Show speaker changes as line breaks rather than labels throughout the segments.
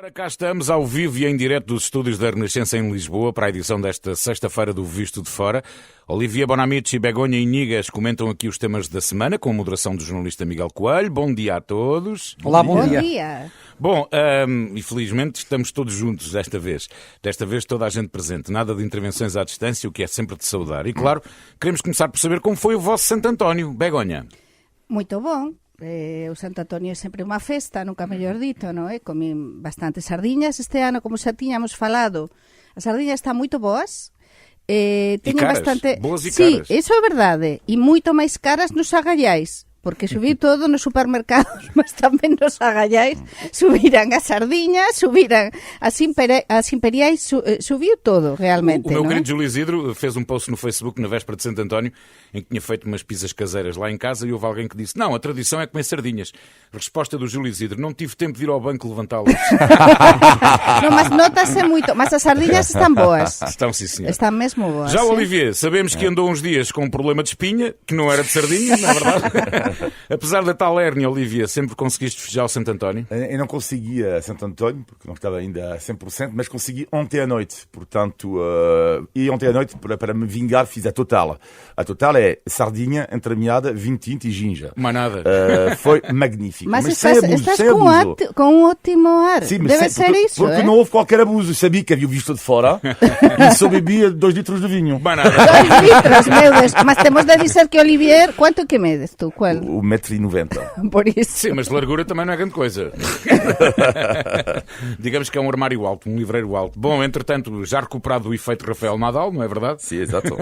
Ora, cá estamos ao vivo e em direto dos estúdios da Renascença em Lisboa para a edição desta sexta-feira do Visto de Fora. Olivia Bonamici, Begonha e Nigas comentam aqui os temas da semana com a moderação do jornalista Miguel Coelho. Bom dia a todos.
Olá, bom dia.
Bom dia.
Bom, infelizmente estamos todos juntos desta vez. Desta vez toda a gente presente. Nada de intervenções à distância, o que é sempre de saudar. E claro, queremos começar por saber como foi o vosso Santo António. Begonha.
Muito bom. O Santo Antonio é sempre unha festa, nunca mellor dito, non é? Comín bastantes sardiñas este ano, como xa tiñamos falado. As sardiñas están moito boas. Teñen
caras,
bastante...
boas e
sí,
caras.
iso é verdade. E moito máis caras nos agallais. Porque subiu todo nos supermercados, mas tamén nos agallais. Subiran as sardiñas, subiran as imperiais, subiu todo, realmente.
O meu
não é?
querido Júlio Isidro fez um post no Facebook na véspera de Santo António em que tinha feito umas pizzas caseiras lá em casa e houve alguém que disse: não, a tradição é comer sardinhas. Resposta do Júlio Isidro: não tive tempo de ir ao banco levantá-las.
Não, mas nota-se muito. Mas as sardinhas estão boas.
Estão, sim, senhor.
Estão mesmo boas.
Já o
sim.
Olivier, sabemos que andou uns dias com um problema de espinha, que não era de sardinha, na verdade. Apesar da tal hérnia, Olivia, sempre conseguiste festejar o Santo António?
Eu não conseguia Santo António, porque não estava ainda a 100%, mas consegui ontem à noite. Portanto, e ontem à noite, para me vingar, fiz a total. A total é sardinha, entremeada, vinho tinto e ginja.
Mais nada.
Foi
magnífico.
Mas
sem
estás
sem abuso.
com um ótimo ar.
Sim,
Deve ser isso,
porque não houve qualquer abuso. Eu sabia que havia o visto de fora e só bebia 2 litros de vinho.
Mais nada.
2 litros, meu Deus. Mas temos de dizer que, Olivier, quanto que medes tu? Qual?
1,90 m.
Por isso.
Sim, mas de largura também não é grande coisa. Digamos que é um armário alto, um livreiro alto. Bom, entretanto, já recuperado o efeito Rafael Nadal, não é verdade?
Sim, exato.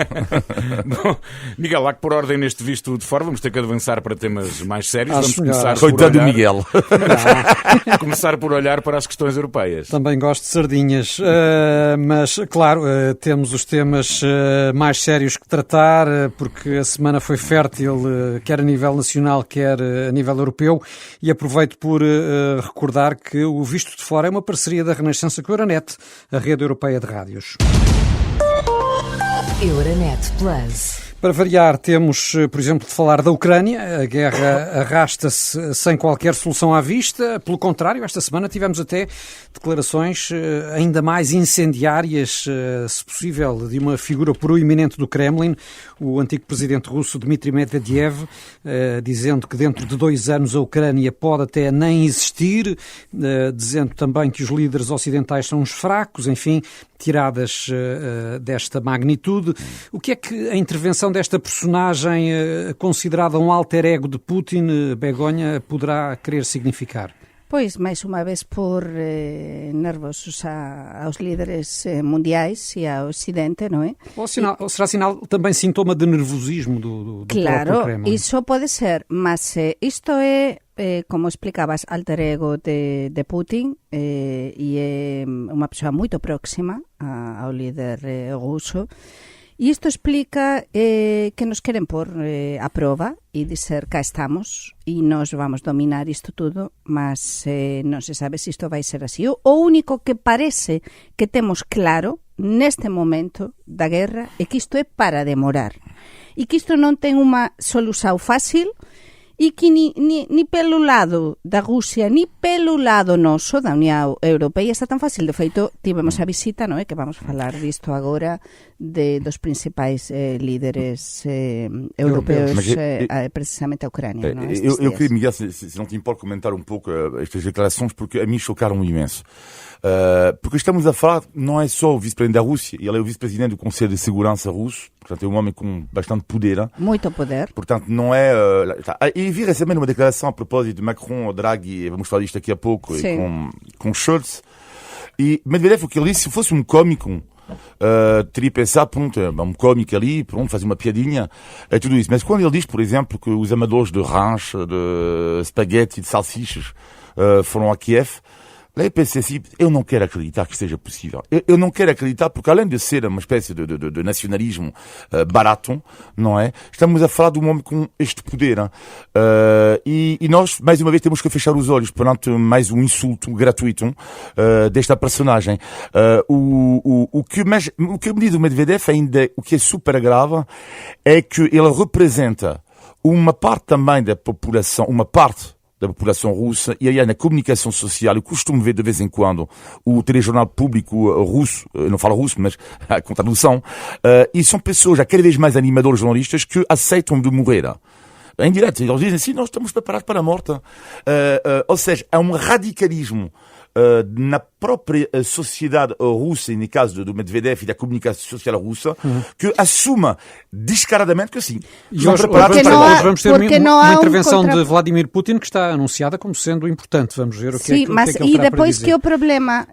Bom, Miguel, há que por ordem neste visto de fora, vamos ter que avançar para temas mais sérios.
Acho
Vamos começar por
Coitado do
olhar...
Miguel.
começar por olhar para as questões europeias.
Também gosto de sardinhas, mas, claro, temos os temas mais sérios que tratar, porque a semana foi fértil, quer a nível nacional, quer a nível europeu, e aproveito por recordar que o Visto de Fora é uma parceria da Renascença com a Euronet, a rede europeia de rádios.
Euronet Plus.
Para variar, temos, por exemplo, de falar da Ucrânia. A guerra arrasta-se sem qualquer solução à vista. Pelo contrário, esta semana tivemos até declarações ainda mais incendiárias, se possível, de uma figura proeminente do Kremlin, o antigo presidente russo Dmitry Medvedev, dizendo que dentro de 2 anos a Ucrânia pode até nem existir, dizendo também que os líderes ocidentais são uns fracos, enfim, tiradas desta magnitude. O que é que a intervenção desta personagem, considerada um alter ego de Putin, Begonha, poderá querer significar?
Pois, máis unha vez por nervosos aos líderes mundiais e ao Ocidente, non é?
Ou será sinal também sintoma de nervosismo do
claro,
próprio Kremlin?
Iso pode ser, mas isto é, como explicabas, alter ego de Putin, e é unha persoa moito próxima ao líder ruso. E isto explica que nos queren pôr a prova e dizer cá estamos e nós vamos dominar isto tudo, mas non se sabe se isto vai ser así. O único que parece que temos claro neste momento da guerra é que isto é para demorar e que isto non ten unha solución fácil e que ni pelo lado da Rusia, ni pelo lado noso, da Unión Europea, está tan fácil. De feito, tivemos a visita, non é? Que vamos falar disto agora, dos principais líderes europeus, precisamente a Ucrânia.
Eu queria, Miguel, se não te importa, comentar um pouco estas declarações, porque a mim chocaram imenso. Porque estamos a falar, não é só o vice-presidente da Rússia, ele é o vice-presidente do Conselho de Segurança russo, portanto é um homem com bastante poder.
Muito poder.
Portanto, não é... E vi recentemente uma declaração a propósito de Macron, Draghi, vamos falar disto daqui a pouco, e com Scholz. E Medvedev, o que ele disse, se fosse um cómico, teria pensado, pronto, um cómico ali, pronto, fazer uma piadinha, é tudo isso. Mas quando ele diz, por exemplo, que os amadores de ranch, de spaghetti, de salsichas, foram a Kiev, lá eu pensei assim, eu não quero acreditar que seja possível. Eu não quero acreditar, porque além de ser uma espécie de nacionalismo barato, não é? Estamos a falar de um homem com este poder. E nós, mais uma vez, temos que fechar os olhos perante mais um insulto gratuito desta personagem. O que me diz o Medvedev ainda, o que é super grave, é que ele representa uma parte também da população, uma parte da população russa, e aí na comunicação social eu costumo ver de vez em quando o telejornal público russo, não falo russo, mas com tradução, e são pessoas já cada vez mais animadores jornalistas que aceitam de morrer. Em direto, eles dizem assim, nós estamos preparados para a morte. Ou seja, há um radicalismo na própria sociedade russa, e no caso do Medvedev e da comunicação social russa, que assume descaradamente que assim,
estão preparados para a morte. Vamos ter uma intervenção de Vladimir Putin que está anunciada como sendo importante. Vamos ver o que é que ele terá
e depois
para dizer.
Que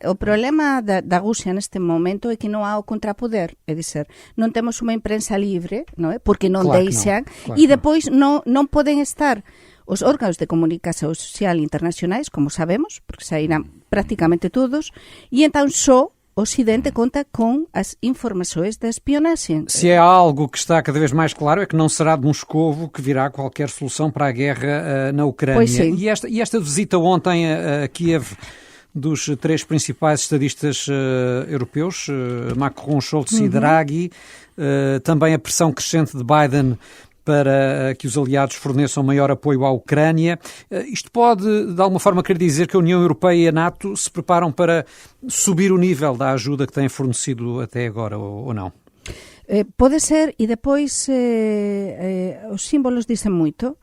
o problema da Rússia neste momento é que não há o contrapoder, é dizer, não temos uma imprensa livre, não é? Porque não deixam, e depois não podem estar os órgãos de comunicação social internacionais, como sabemos, porque saíram praticamente todos, e então só o Ocidente conta com as informações da espionagem.
Se há algo que está cada vez mais claro é que não será de Moscovo que virá qualquer solução para a guerra na Ucrânia.
Pois sim.
E esta visita ontem a Kiev dos 3 principais estadistas europeus, Macron, Scholz e Draghi, também a pressão crescente de Biden para que os aliados forneçam maior apoio à Ucrânia. Isto pode, de alguma forma, querer dizer que a União Europeia e a NATO se preparam para subir o nível da ajuda que têm fornecido até agora, ou não?
Pode ser, e depois os símbolos dizem muito,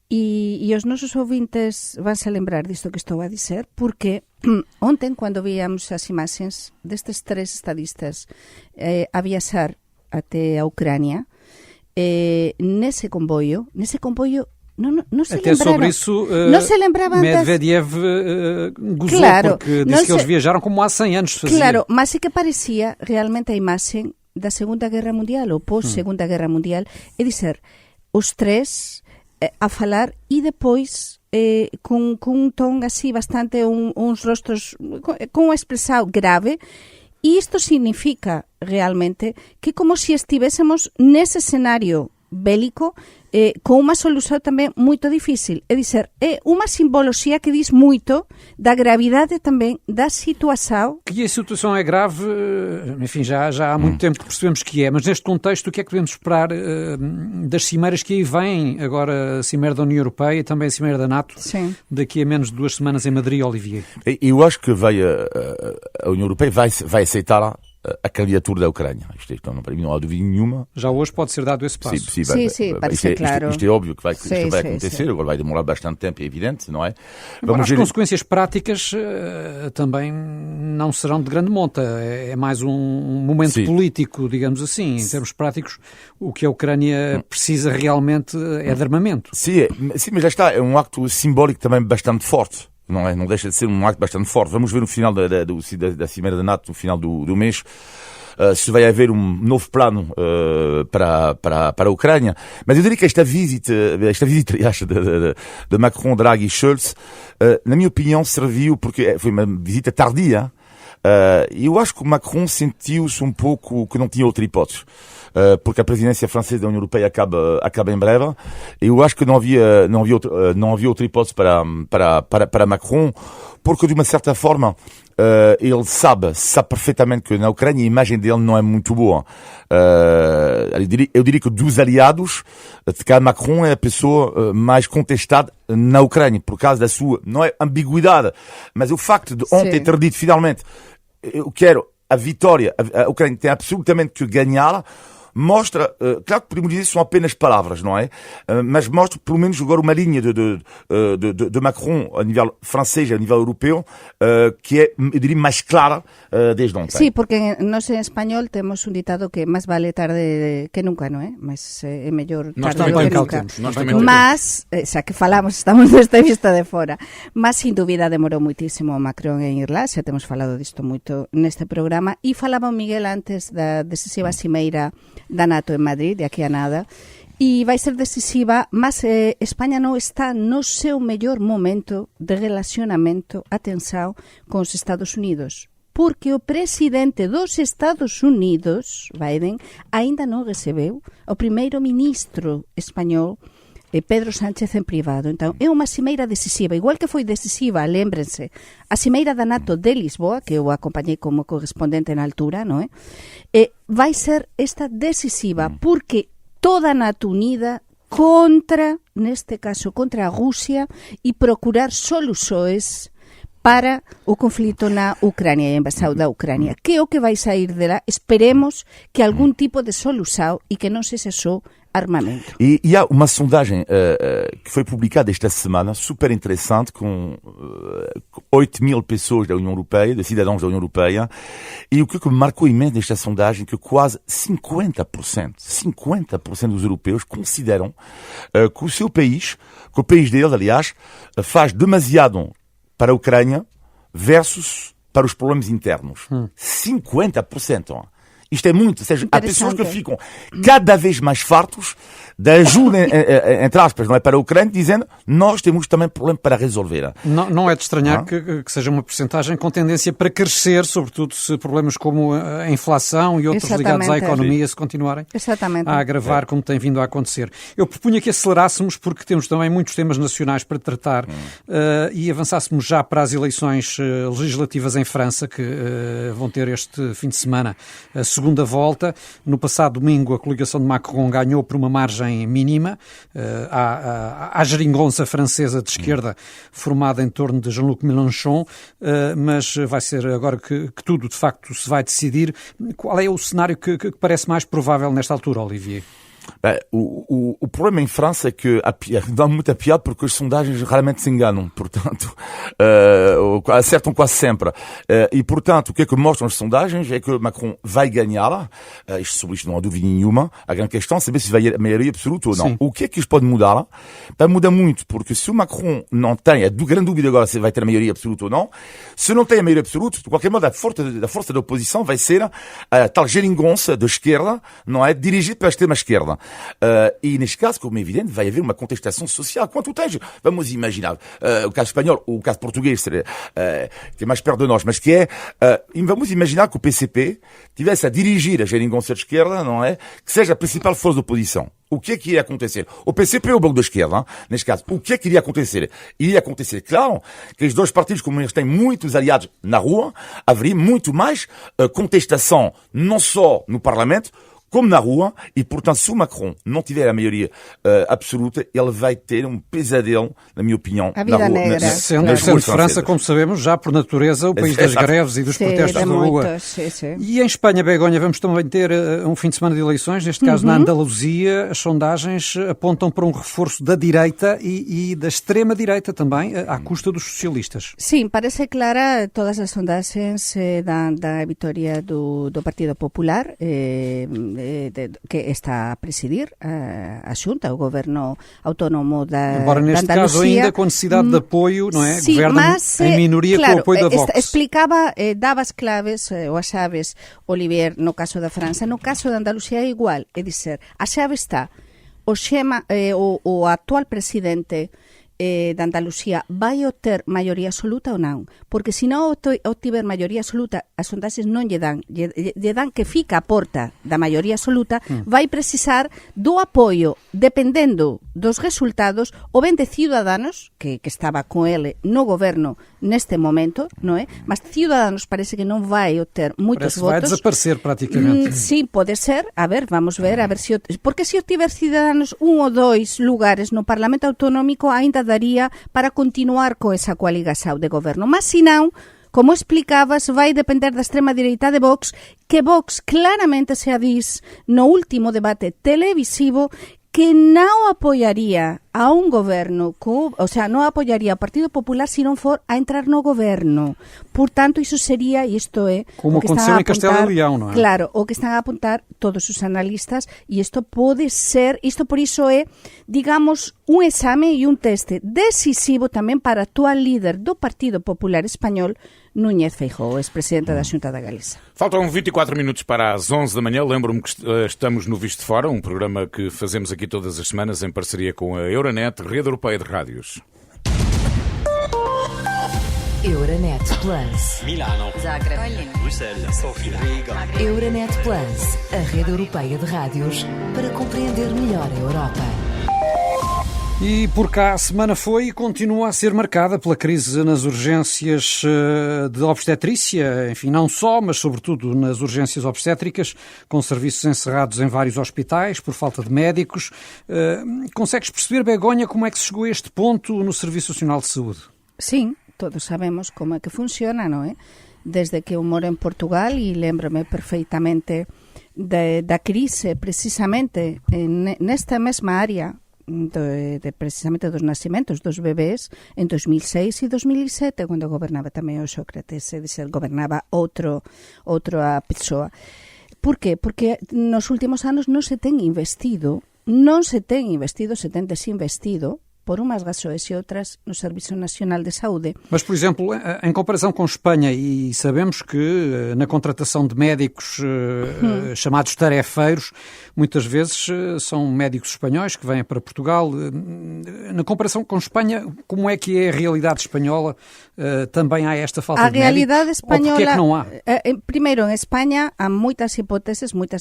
e os nosos ouvintes vão-se lembrar disto que estou a dizer, porque ontem, quando víamos as imagens destes 3 estadistas a viajar até a Ucrânia, nesse comboio não se
até
lembraram.
Sobre isso,
não se lembravam
Medvedev gozou,
claro,
porque disse que eles viajaram como há 100 anos faziam.
Claro, mas é que parecia realmente a imagem da Segunda Guerra Mundial, ou pós-Segunda Guerra Mundial, é dizer, os 3 a falar e depois com um tom assim bastante, uns rostros com uma expressão grave. E isto significa realmente que como se estivéssemos nesse cenário bélico com uma solução também muito difícil. É dizer, é uma simbologia que diz muito da gravidade também da situação.
Que a situação é grave, enfim, já há muito tempo que percebemos que é, mas neste contexto o que é que devemos esperar das cimeiras que aí vêm, agora a cimeira da União Europeia e também a cimeira da NATO,
Sim.
daqui a menos de 2 semanas em Madrid, Olivier?
Eu acho que a União Europeia vai aceitar a candidatura da Ucrânia. Isto para mim não há dúvida nenhuma.
Já hoje pode ser dado esse passo.
Sim, parece claro.
Isto é óbvio que vai acontecer, agora vai demorar bastante tempo, é evidente, não é?
As consequências práticas também não serão de grande monta. É mais um momento político, digamos assim. Em termos práticos, o que a Ucrânia precisa realmente é de armamento.
Sim, mas já está. É um acto simbólico também bastante forte. Não deixa de ser um acto bastante forte. Vamos ver no final da Cimeira da NATO, no final do mês, se vai haver um novo plano para a Ucrânia. Mas eu diria que esta visita de Macron, Draghi e Scholz, na minha opinião, serviu porque foi uma visita tardia. E eu acho que o Macron sentiu-se um pouco que não tinha outra hipótese. Porque a presidência francesa da União Europeia acaba em breve. Eu acho que não havia outra hipótese para Macron, porque de uma certa forma ele sabe perfeitamente que na Ucrânia a imagem dele não é muito boa. Eu diria que dos aliados, Macron é a pessoa mais contestada na Ucrânia, por causa da sua, não é ambiguidade, mas o facto de ontem ter dito finalmente, eu quero a vitória, a Ucrânia tem absolutamente que ganhar, mostra, claro que podemos dizer que são apenas palavras, não é? Mas mostra pelo menos agora uma linha de Macron a nível francês, a nível europeu, que é, eu diria, mais clara desde ontem.
Sim, porque nós em espanhol temos um ditado que mais vale tarde que nunca, não é? Mas é melhor tarde que nunca. Mas, xa que falamos, estamos desta vista de fora, mas sin dúvida demorou muitísimo Macron en ir lá, xa temos falado disto moito neste programa, e falaba o Miguel antes da decisiva cimeira da NATO en Madrid, de aquí a nada, e vai ser decisiva, mas España non está no seu mellor momento de relacionamento, atenção, con os Estados Unidos, porque o presidente dos Estados Unidos, Biden, aínda non recebeu o primeiro ministro español, Pedro Sánchez, en privado. Então, é unha cimeira decisiva, igual que foi decisiva, lémbrense, a cimeira da NATO de Lisboa, que eu acompañei como correspondente na altura, non é? Vai ser esta decisiva, porque toda a NATO unida neste caso, contra a Rusia e procurar soluções para o conflito na Ucrânia e a invasão da Ucrânia. Que é o que vai sair dela? Esperemos que algum tipo de solução e que não seja só armamento.
E há uma sondagem que foi publicada esta semana, super interessante, com 8.000 pessoas da União Europeia, de cidadãos da União Europeia, e o que me marcou imenso nesta sondagem é que quase 50% dos europeus consideram que o seu país, que o país deles, aliás, faz demasiado para a Ucrânia versus para os problemas internos. 50%. Isto é muito, ou seja, há pessoas que ficam cada vez mais fartos da ajuda, entre aspas, não é, para a Ucrânia, dizendo nós temos também problema para resolver.
Não é de estranhar que seja uma percentagem com tendência para crescer, sobretudo se problemas como a inflação e outros ligados à economia se continuarem a agravar, como tem vindo a acontecer. Eu propunha que acelerássemos, porque temos também muitos temas nacionais para tratar, e avançássemos já para as eleições legislativas em França, que vão ter este fim de semana a segunda volta. No passado domingo, a coligação de Macron ganhou por uma margem mínima à geringonça francesa de esquerda formada em torno de Jean-Luc Mélenchon, mas vai ser agora que tudo de facto se vai decidir. Qual é o cenário que parece mais provável nesta altura, Olivier?
Bem, o problema em França é que dá muita piada porque as sondagens raramente se enganam, portanto, acertam quase sempre. E, portanto, o que é que mostram as sondagens é que Macron vai ganhar, sobre isto não há dúvida nenhuma. A grande questão é saber se vai a maioria absoluta ou não. Sim. O que é que isto pode mudar? Muda muito, porque se o Macron não tem, a grande dúvida agora se vai ter a maioria absoluta ou não, se não tem a maioria absoluta, de qualquer modo, a força da oposição vai ser a tal geringonça da esquerda, não é? Dirigida pela extrema-esquerda. E neste caso, como é evidente, vai haver uma contestação social. Quando tu tens, vamos imaginar, o caso espanhol ou o caso português, que é mais perto de nós, mas que é, vamos imaginar que o PCP tivesse a dirigir a geringonça de esquerda, não é? Que seja a principal força de oposição. O que é que iria acontecer? O PCP ou o Bloco da Esquerda, neste caso, o que é que iria acontecer? Iria acontecer, claro, que os dois partidos, como eles têm muitos aliados na rua, haveria muito mais contestação, não só no Parlamento, como na rua, e portanto se o Macron não tiver a maioria absoluta, ele vai ter um pesadelo, na minha opinião,
na rua.
Sendo França, como sabemos, já por natureza, o país das greves e dos protestos da rua. E em Espanha, Begonha, vamos também ter um fim de semana de eleições, neste caso na Andaluzia. As sondagens apontam para um reforço da direita e da extrema-direita também, à custa dos socialistas.
Sim, parece clara, todas as sondagens da vitória do Partido Popular, que está a presidir a Xunta, o governo autónomo da Andaluzia.
Embora neste caso ainda com necessidade de apoio, não é?
Sim,
governa
mas,
em minoria
claro,
com o apoio da Vox.
Explicava, dava as claves, ou as chaves, Olivier, no caso da França. No caso da Andaluzia é igual, é dizer, a chave está, o atual presidente da Andaluzia vai obter maioria absoluta ou non? Porque se non obtiver maioria absoluta, as sondaxes non lle dan que fica a porta da maioria absoluta, vai precisar do apoio, dependendo dos resultados, ou ben de Ciudadanos, que estaba con ele no goberno neste momento, non é? Mas Ciudadanos parece que non vai obter moitos votos.
Vai desaparecer praticamente.
Sí, pode ser. A ver, vamos ver, se porque se obtiver Ciudadanos un ou dois lugares no Parlamento Autonómico ainda daría para continuar con esa coaligación de goberno. Mas, se non, como explicabas, vai depender da extrema direita de Vox, que Vox claramente se avís no último debate televisivo que non apoiaría a un goberno, o sea, non apoiaría ao Partido Popular se non for a entrar no goberno. Por tanto, iso sería, e isto é
como
o que
aconteceu em Castelo e Leão, non é?
Claro, o que están a apuntar todos os analistas, e isto pode ser, isto por iso é, digamos, un exame e un teste decisivo tamén para a actual líder do Partido Popular Español, Núñez Feijóo, ex-presidente da Xunta da Galiza.
Faltam 24 minutos para as 11 da manhã. Lembro-me que estamos no Visto de Fora, um programa que fazemos aqui todas as semanas em parceria com a Euronet, Rede Europeia de Rádios.
Euronet Plus.
Milano.
Zagreb.
Bruxelas. Sofia. Riga.
Euronet Plus, a rede europeia de rádios para compreender melhor a Europa.
E por cá a semana foi e continua a ser marcada pela crise nas urgências de obstetrícia, enfim, não só, mas sobretudo nas urgências obstétricas, com serviços encerrados em vários hospitais por falta de médicos. Consegues perceber, Begonha, como é que se chegou a este ponto no Serviço Nacional de Saúde?
Sim, todos sabemos como é que funciona, não é? Desde que eu moro em Portugal e lembro-me perfeitamente da crise, precisamente nesta mesma área, precisamente dos nascimentos dos bebés em 2006 e 2007, quando gobernaba também o Sócrates, é dizer, gobernaba outra pessoa. Por quê? Porque nos últimos anos non se ten desinvestido, se ten desinvestido por umas razões e outras no Serviço Nacional de Saúde.
Mas, por exemplo, em comparação com Espanha, e sabemos que na contratação de médicos chamados tarefeiros, muitas vezes são médicos espanhóis que vêm para Portugal. Na comparação com Espanha, como é que é a realidade espanhola? Também há esta falta de médicos?
A realidade espanhola...
Ou porque é que não há?
Primeiro, em Espanha há muitas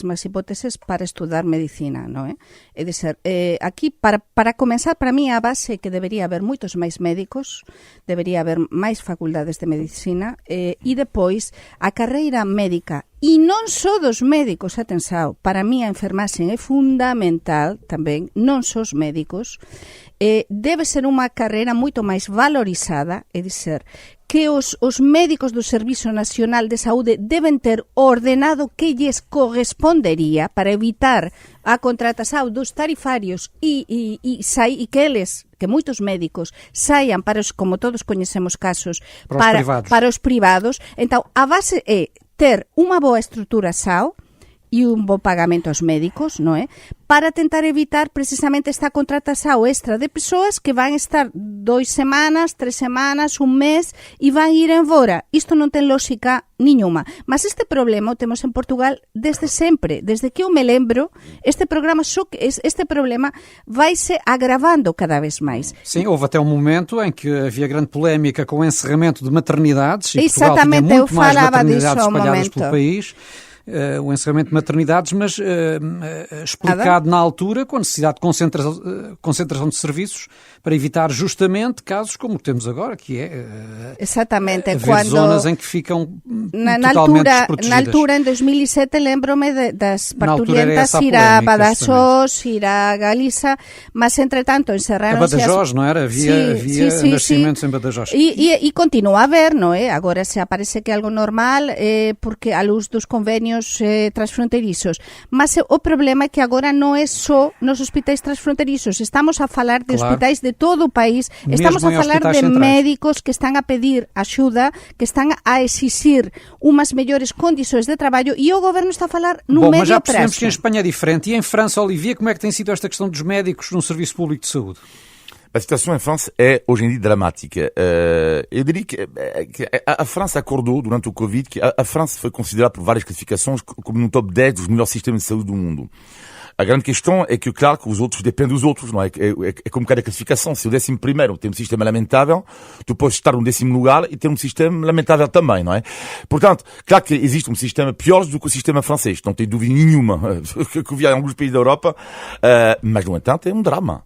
máis hipóteses para estudar medicina, non é? É dizer, aquí, para comenzar, para mí, a base é que debería haber moitos máis médicos, debería haber máis facultades de medicina e depois a carreira médica e non só dos médicos, atenção, para mí a enfermaxe é fundamental tamén, non só os médicos, debe ser unha carreira moito máis valorizada, é dizer, que os médicos do Serviço Nacional de Saúde deben ter ordenado que lles correspondería para evitar a contratación dos tarifarios e que eles, que moitos médicos saian para os, como todos coñecemos casos, para os privados. Então, a base é ter unha boa estrutura SAO e un bo pagamento aos médicos, non é? Para tentar evitar precisamente esta contratación extra de persoas que van estar 2 semanas, 3 semanas, un mes e van ir embora. Isto non ten lógica niñuma. Mas este problema o temos en Portugal desde sempre. Desde que eu me lembro, este problema vai-se agravando cada vez máis.
Sim, houve até um momento em que havia grande polémica com o encerramento de maternidades e Portugal tinha muito mais maternidades espalhadas pelo país. O encerramento de maternidades, mas explicado na altura com a necessidade de concentração de serviços para evitar justamente casos como temos agora, que é
exatamente
haver zonas em que ficam totalmente desprotegidas.
Na altura, em 2007, lembro-me das parturientas ir a Badajoz, ir a Galiza, mas entretanto encerraram-se...
A Badajoz, não era? Havia nascimentos em Badajoz.
E continua a haver, não é? Agora se aparece que é algo normal, porque à luz dos convênios transfronterizos. Mas o problema é que agora não é só nos hospitais transfronterizos. Estamos a falar de hospitais de todo o país. Estamos a falar de médicos que están a pedir axuda, que están a exigir umas mellores condições de trabalho e o governo está a falar no médio prazo.
Mas já percebemos que em Espanha é diferente. E em França, Olivier, como é que tem sido esta questão dos médicos no Serviço Público de Saúde?
A situação em França é, hoje em dia, dramática. Eu diria que a França acordou, durante o Covid, que a França foi considerada por várias classificações como no top 10 dos melhores sistemas de saúde do mundo. A grande questão é que, claro, que os outros dependem dos outros, não é? É como cada classificação. Se o 11º tem um sistema lamentável, tu podes estar no 10º lugar e ter um sistema lamentável também, não é? Portanto, claro que existe um sistema pior do que o sistema francês, não tem dúvida nenhuma, que havia em alguns países da Europa, mas, no entanto, é um drama.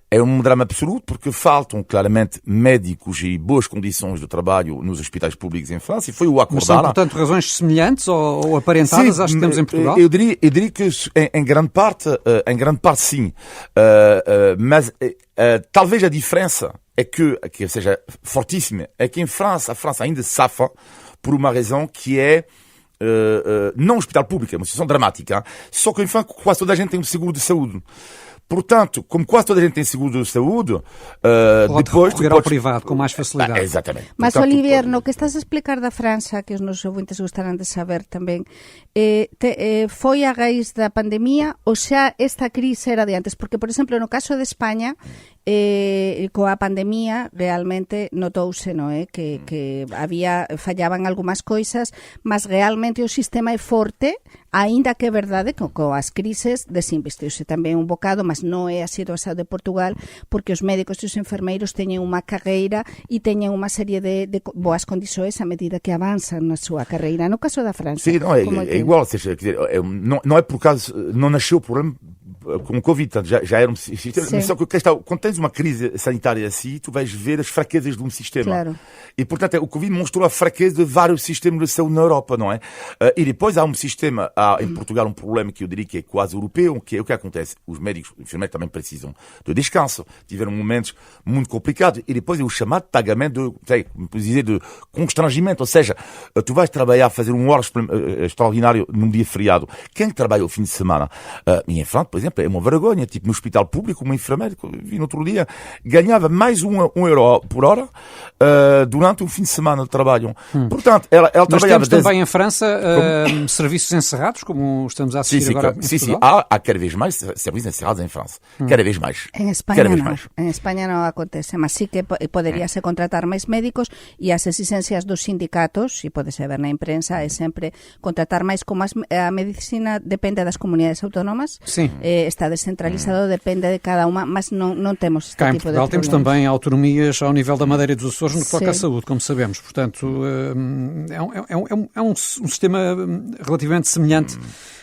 É um drama absoluto porque faltam claramente médicos e boas condições de trabalho nos hospitais públicos em França e foi o acordar.
Mas são, portanto, razões semelhantes ou aparentadas às que temos em Portugal?
Eu diria que em grande parte sim. Mas talvez a diferença é que seja fortíssima, é que em França, a França ainda safa por uma razão que é não um hospital público, é uma situação dramática. Só que em França quase toda a gente tem um seguro de saúde. Portanto, como quase toda a gente tem seguro de saúde, depois
recorrer ao privado com mais facilidade.
Exatamente.
Mas, portanto, Olivier, no que estás a explicar da França, que os nossos ouvintes gostarán de saber também, foi a raíz da pandemia ou xa esta crise era de antes? Porque, por exemplo, no caso de España, coa pandemia realmente notouse, non é? Que fallaban algunhas coisas, mas realmente o sistema é forte, aínda que é verdade que coas crises desinvestiuse tamén un bocado, mas non é a situación de Portugal, porque os médicos e os enfermeiros teñen unha carreira e teñen unha serie de boas condições a medida que avanzan na súa carreira. No caso da França...
Sim, não, é igual, ou seja, não é por causa, não nasceu o problema com o Covid, portanto, já era um sistema. Mas só que quando tens uma crise sanitária assim, tu vais ver as fraquezas de um sistema.
Claro.
E, portanto, o Covid mostrou a fraqueza de vários sistemas de saúde na Europa, não é? E depois há um sistema, em Portugal, um problema que eu diria que é quase europeu, que é o que acontece. Os médicos, os enfermeiros também precisam de descanso. Tiveram momentos muito complicados. E depois é o chamado pagamento de constrangimento. Ou seja, tu vais trabalhar, fazer um hora extraordinário num dia feriado. Quem trabalha o fim de semana? Em França, por exemplo, é uma vergonha. Tipo, no hospital público, uma enfermeira, que eu vi no outro dia, ganhava mais um euro por hora durante um fim de semana de trabalho. Portanto, ela
Mas
trabalhava...
temos também em França serviços encerrados, como estamos a assistir agora em Portugal?
Há cada vez mais serviços encerrados em França. Cada vez mais.
En España
Cada vez
non.
mais.
En España non acontece, mas sí que poderíase contratar máis médicos e as exigencias dos sindicatos, e podese ver na imprensa, é sempre contratar máis, como a medicina depende das comunidades autónomas,
Sim.
Está descentralizado, depende de cada uma, mas non temos este
Cá em
tipo
Portugal
de
temos
problemas.
também autonomias ao nível da Madeira e dos Açores no que toca à
Sim.
saúde, como sabemos. Portanto, é um sistema relativamente semelhante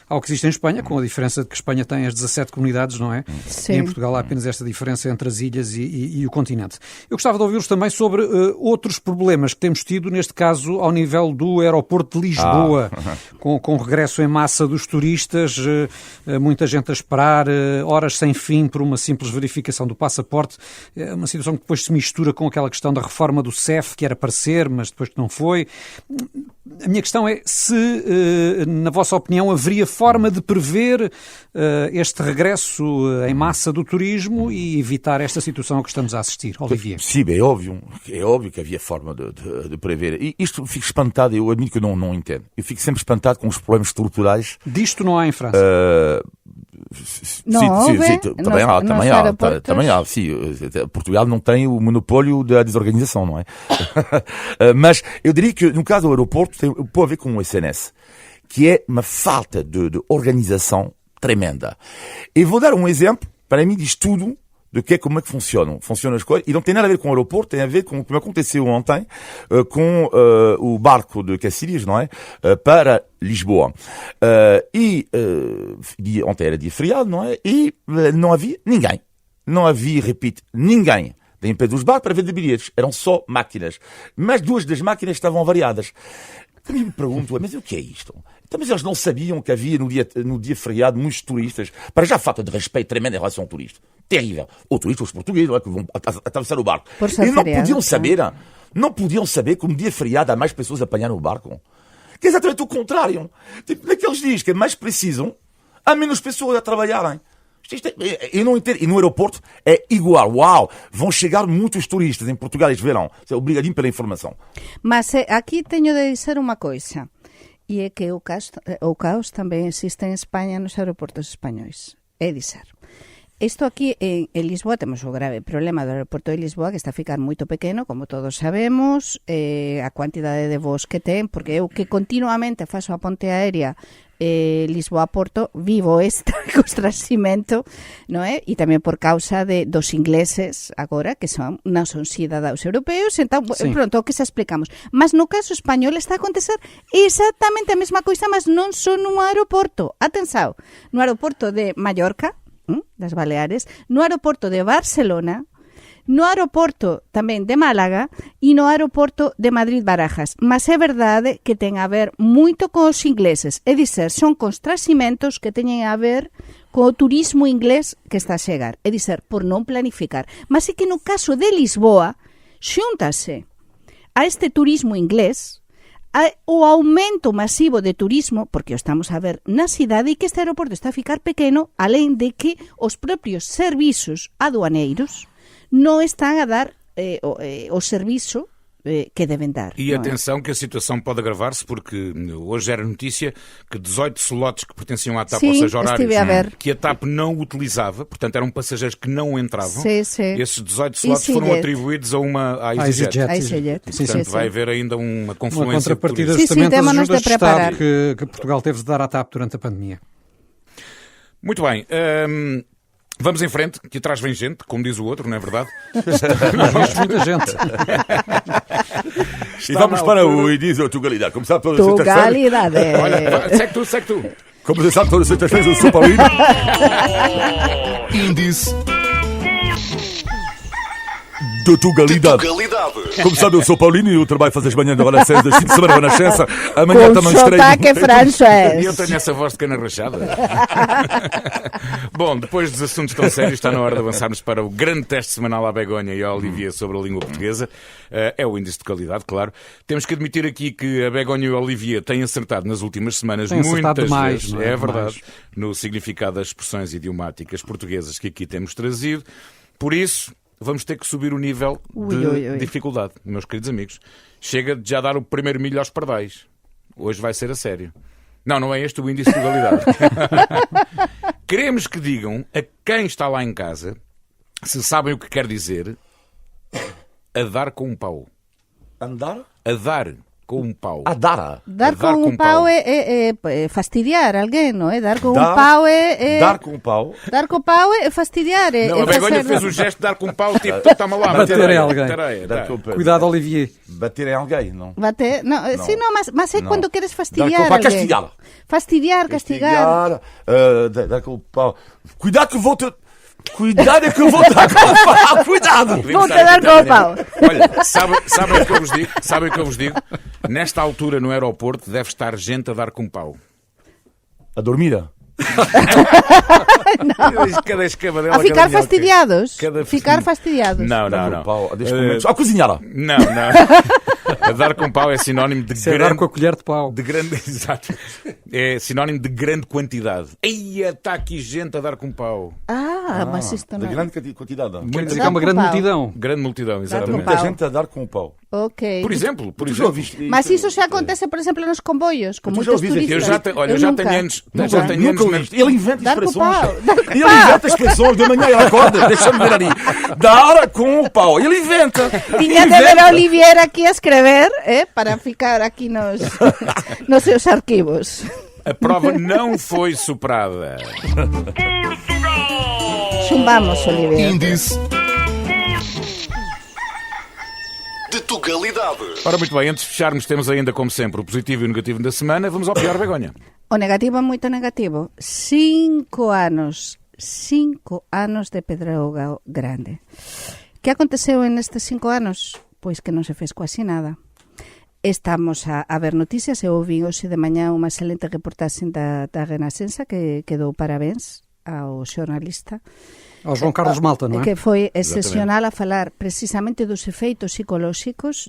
ao que existe em Espanha, com a diferença de que Espanha tem as 17 comunidades, não é?
Sim.
E em Portugal há apenas esta diferença entre as ilhas e o continente. Eu gostava de ouvi-los também sobre outros problemas que temos tido, neste caso, ao nível do aeroporto de Lisboa, com o regresso em massa dos turistas, muita gente a esperar, horas sem fim por uma simples verificação do passaporte, uma situação que depois se mistura com aquela questão da reforma do CEF, que era para ser, mas depois que não foi. A minha questão é se, na vossa opinião, haveria forma de prever este regresso em massa do turismo e evitar esta situação a que estamos a assistir, Olivier?
Sim, é óbvio que havia forma de prever. E isto eu fico espantado, eu admito que não entendo. Eu fico sempre espantado com os problemas estruturais.
Disto não há em França?
Também há. Sim, Portugal não tem o monopólio da desorganização, não é? Mas eu diria que no caso do aeroporto tem um pouco a ver com o SNS, que é uma falta de organização tremenda. E vou dar um exemplo, para mim diz tudo como é que funcionam as coisas, e não tem nada a ver com o aeroporto, tem a ver com o que aconteceu ontem com o barco de Cacilhas, não é? Para Lisboa. Ontem era dia feriado, não é? E não havia ninguém. Não havia, repito, ninguém da empresa dos barcos para vender bilhetes. Eram só máquinas. Mas 2 das máquinas estavam avariadas. Também me pergunto, mas o que é isto? Então, mas eles não sabiam que havia no dia feriado muitos turistas. Para já, falta de respeito tremendo em relação ao turista. Terrível. Ou turistas, os portugueses, não é, que vão atravessar o barco. E não podiam saber que no dia feriado há mais pessoas a apanhar no barco. Que é exatamente o contrário. Tipo, naqueles dias que mais precisam, há menos pessoas a trabalharem. Eu não entendo. E no aeroporto é igual. Uau! Vão chegar muitos turistas em Portugal este verão. Obrigadinho pela informação.
Mas aqui tenho de dizer uma coisa, e é que o caos também existe em Espanha nos aeroportos españois. É dizer, isto aquí en Lisboa temos o grave problema do aeroporto de Lisboa, que está a ficar moito pequeno, como todos sabemos, a quantidade de voos que ten, porque eu que continuamente faço a ponte aérea Lisboa-Porto, vivo este constrangimento, non é? E tamén por causa dos ingleses agora, que non son cidadaos europeos, entón, pronto, o que se explicamos. Mas no caso español está a acontecer exactamente a mesma coisa, mas non son no aeroporto. Atenção, no aeroporto de Mallorca, das Baleares, no aeroporto de Barcelona, no aeroporto tamén de Málaga e no aeroporto de Madrid-Barajas. Mas é verdade que ten a ver moito con os ingleses. É dizer, son constranximentos que teñen a ver co turismo inglés que está a chegar. É dizer, por non planificar. Mas é que no caso de Lisboa, xúntase a este turismo inglés o aumento masivo de turismo, porque o estamos a ver na cidade, e que este aeroporto está a ficar pequeno, alén de que os propios servizos aduaneiros non están a dar o serviço que devem dar.
E atenção que a situação pode agravar-se, porque hoje era notícia que 18 slots que pertenciam à TAP, ou seja, horários que a TAP não utilizava, portanto eram passageiros que não entravam, esses 18 slots foram atribuídos à EasyJet. Portanto vai haver ainda uma confluência.
Uma contrapartida justamente das ajudas de Estado que Portugal teve de dar à TAP durante a pandemia.
Muito bem. Vamos em frente, que atrás vem gente, como diz o outro, não é verdade?
Muita gente.
E vamos para o Início Tugalidade. Começar pela
Tugalidade.
Olha, segue tu.
Como você sabe, todas as sextas-feiras eu sou paulino.
Índice
De Tugalidade.
Tugalidade.
Como sabe, eu sou paulino e eu trabalho fazer as manhãs da hora 6 das 5 de semana Renascença. Amanhã
Com
também estreio.
sotaque francês.
E eu tenho essa voz de cana rachada. Bom, depois dos assuntos tão sérios, está na hora de avançarmos para o grande teste semanal à Begonha e à Olivia sobre a língua portuguesa. É o índice de qualidade, claro. Temos que admitir aqui que a Begonha e a Olivia têm acertado nas últimas semanas muitas
demais,
vezes.
não
É
é?
verdade.
Demais.
No significado das expressões idiomáticas portuguesas que aqui temos trazido. Por isso, vamos ter que subir o nível de dificuldade, meus queridos amigos. Chega de já dar o primeiro milho aos pardais. Hoje vai ser a sério. Não é este o índice de legalidade. Queremos que digam a quem está lá em casa se sabem o que quer dizer a dar com um pau.
Andar?
A dar com um pau.
A dar.
Dar com um pau é fastidiar alguém, não é? Dar com um pau é...
Dar com um pau.
Dar com o pau é fastidiar.
Não, a Begonha fez o gesto de dar com um pau, tipo, toma lá,
Bater em alguém.
Dar com o pau.
Cuidado, Olivier.
Bater em alguém, não?
Bater, não, sim, não, mas é
Não.
quando queres
Dar
fastidiar
com o pau.
alguém.
Castigar.
Fastidiar, castigar.
Dar com o pau. Cuidado que eu vou te... Cuidado é que eu vou dar com o pau. Cuidado.
Vou-te dar com o pau.
Olha, sabem o que eu vos digo? Sabem o que eu vos digo? Nesta altura, no aeroporto, deve estar gente a dar com um pau.
A dormir.
Cada escavadela,
A ficar fastidiados.
Cada-
Ficar fastidiados.
Não.
Pau. A cozinhar.
Não. A dar com pau é sinónimo de
Se é dar
grande...
com a colher de pau.
De grande... Exato. É sinónimo de grande quantidade. Eia, está aqui gente a dar com pau.
Mas isto
De
não...
grande quantidade.
Quer dizer
Dar
que é uma
com
grande
pau.
multidão.
Grande multidão,
com
exatamente.
pau.
Muita gente a dar com o pau.
Ok.
Por exemplo.
Tu já ouviste isto?
Mas isso já acontece, por exemplo, nos comboios, com
Tu já
muitos
ouviste aqui?
turistas.
Eu já tenho anos... Já tenho anos...
Nunca ouviste. Ele inventa
Dar com o
expressões.
pau. Dar com o
Ele
pau.
inventa expressões. De manhã ele acorda. Deixa-me ver ali. Dar com o pau. Ele inventa.
Tinha de ver a Olivier aqui a escrever, para ficar aqui nos seus arquivos.
A prova não foi superada.
Chumbamos, Olivier.
Índice de Tugalidade.
Ora, muito bem, antes de fecharmos, temos ainda, como sempre, o positivo e o negativo da semana. Vamos ao pior, Begonha.
O negativo é muito negativo. 5 anos de Pedrógão Grande. Que aconteceu nestes 5 anos? Pois que non se fez quase nada. Estamos a ver noticias. Eu ouvi hoxe de mañá unha excelente reportaxe da Renascença que dou parabéns ao xornalista.
Ao João Carlos Malta, não é?
Que foi excepcional a falar precisamente dos efeitos psicolóxicos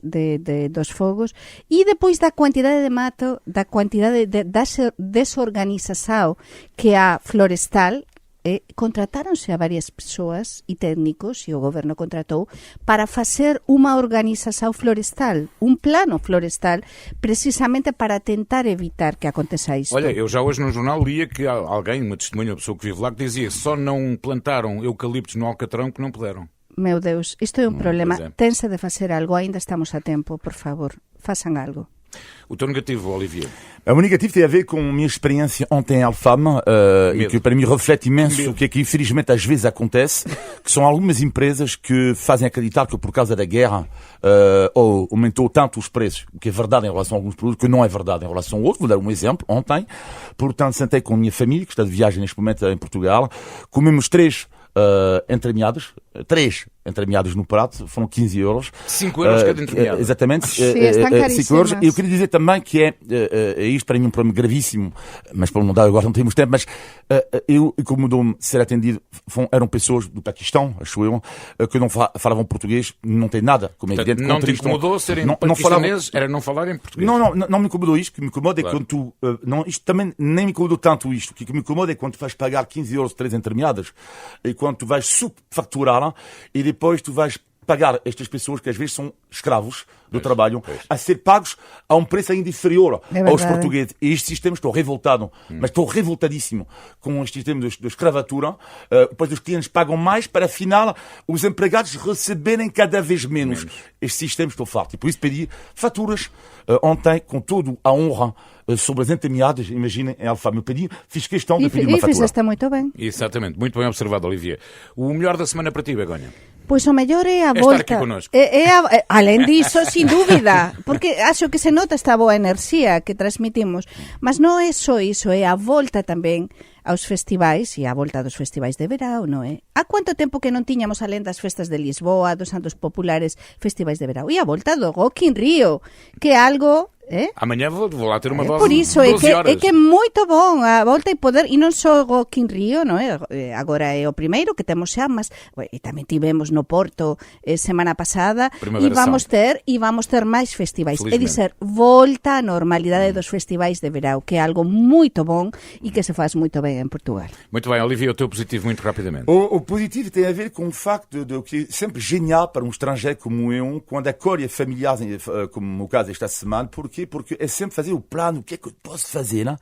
dos fogos e depois da quantidade de mato, da quantidade da desorganização que a florestal. Contrataronse a varias persoas e técnicos, e o goberno contratou, para facer unha organización florestal, un plano florestal, precisamente para tentar evitar que aconteça isto.
Olha, eu já hoje no jornal lia que alguém, uma testemunha, uma pessoa que vive lá, que dizia só não plantaram eucaliptos no Alcatrão que não puderam.
Meu Deus, isto é un problema.
pois é.
Tense de facer algo, ainda estamos a tempo, por favor, façam algo.
O teu negativo, Olivier?
O meu negativo tem a ver com a minha experiência ontem em Alfama e que para mim reflete imenso o que é que infelizmente às vezes acontece, que são algumas empresas que fazem acreditar que por causa da guerra aumentou tanto os preços, o que é verdade em relação a alguns produtos, que não é verdade em relação a outros. Vou dar um exemplo. Ontem, portanto, sentei com a minha família, que está de viagem neste momento em Portugal, comemos 3 entremeados no prato, foram 15 euros.
5 euros cada entremeado.
Exatamente.
Sim, estão
5 euros.
caríssimas.
Eu queria dizer também que é isto para mim um problema gravíssimo, mas para não dar agora não temos tempo, mas eu incomodou-me ser atendido, eram pessoas do Paquistão, acho eu, que não falavam português, não tem nada, como é evidente.
Não te incomodou serem paquistaneses, era não falarem português?
Não me incomodou isto, o que me incomoda é quando tu... isto também nem me incomodou tanto isto, o que me incomoda é quando tu vais pagar 15 euros 3 entremeadas, e quando tu vais subfaturar, e depois tu vais pagar estas pessoas que às vezes são escravos do trabalho a ser pagos a um preço ainda inferior aos portugueses. E este sistema, estou revoltado, mas estou revoltadíssimo com este sistema de escravatura. Depois os clientes pagam mais para, afinal, os empregados receberem cada vez menos. Este sistema, estou farto. E por isso pedi faturas ontem, com toda a honra, sobre as entremeadas, imaginem, em Alfama. Eu pedi, fiz questão de pedir uma fatura.
E fizeste muito bem.
Exatamente, muito bem observado, Olivier. O melhor da semana para ti, Begonha?
Pois o mellor é a
É
volta.
estar aquí connosco.
Alén diso, sin dúbida, porque acho que se nota esta boa enerxía que transmitimos, mas non é só iso, é a volta tamén aos festivais e a volta dos festivais de verão, non é? Há quanto tempo que non tiñamos alén das festas de Lisboa, dos Santos Populares, festivais de verão? E a volta do Rock in Rio, que é algo...
Amanhã vou lá ter uma dose
Por iso,
de 12
é
horas.
que é moito bon a volta e poder, e non só Rock in Rio, non é? Agora é o primeiro que temos xa, mas e tamén tivemos no Porto semana pasada, e vamos ter máis festivais. É dizer, volta á normalidade dos festivais de verão, que é algo moito bon e que se faz moito ben en Portugal.
Muito bem, Olivia, o teu positivo muito rapidamente.
O positivo tem a ver com o facto de que é sempre genial para um estrangeiro como eu, quando acolhe familiares, como o caso esta semana, porque é sempre fazer o plano, o que é que eu posso fazer, né?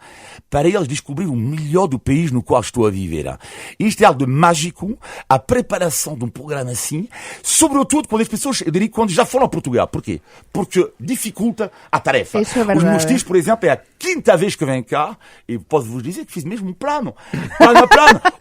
Para eles descobrir o melhor do país no qual estou a viver. Né? Isto é algo de mágico, a preparação de um programa assim, sobretudo quando as pessoas, eu diria, quando já foram a Portugal. Porquê? Porque dificulta a tarefa.
Isso é verdade.
Os meus tios, por exemplo, é a quinta vez que vêm cá, e posso vos dizer que fiz mesmo um plano. Plano.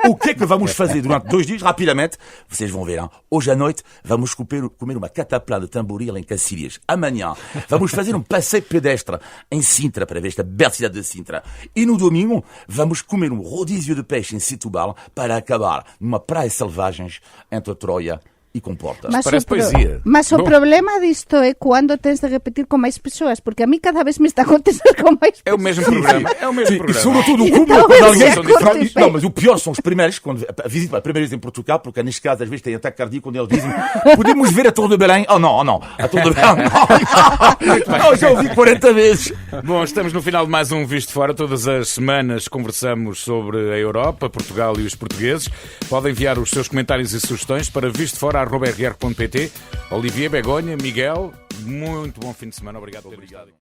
O que é que vamos fazer durante 2 dias? Rapidamente, vocês vão ver. Hein? Hoje à noite, vamos comer uma catapla de tamboril em Cacilhas. Amanhã, vamos fazer um passeio pedestre em Sintra, para ver esta bela cidade de Sintra. E no domingo, vamos comer um rodízio de peixe em Setúbal para acabar numa praia selvagens entre Troia e Comporta.
Parece poesia.
Mas o problema disto é quando tens de repetir com mais pessoas, porque a mim cada vez me está a acontecer com mais pessoas.
É o mesmo programa. É o mesmo programa.
E sobretudo o
Então,
cúmulo quando alguém...
é curto,
Não, mas o pior são os primeiros, quando a visita a primeira vez em Portugal, porque neste caso às vezes tem ataque cardíaco, quando eles dizem podemos ver a Torre de Belém? Oh não, a Torre de Belém não, já ouvi 40 vezes.
Bom, estamos no final de mais um Visto Fora. Todas as semanas conversamos sobre a Europa, Portugal e os portugueses. Podem enviar os seus comentários e sugestões para vistofora@rr.pt. Olivier, Begonha, Miguel, muito bom fim de semana. Obrigado por terem estado.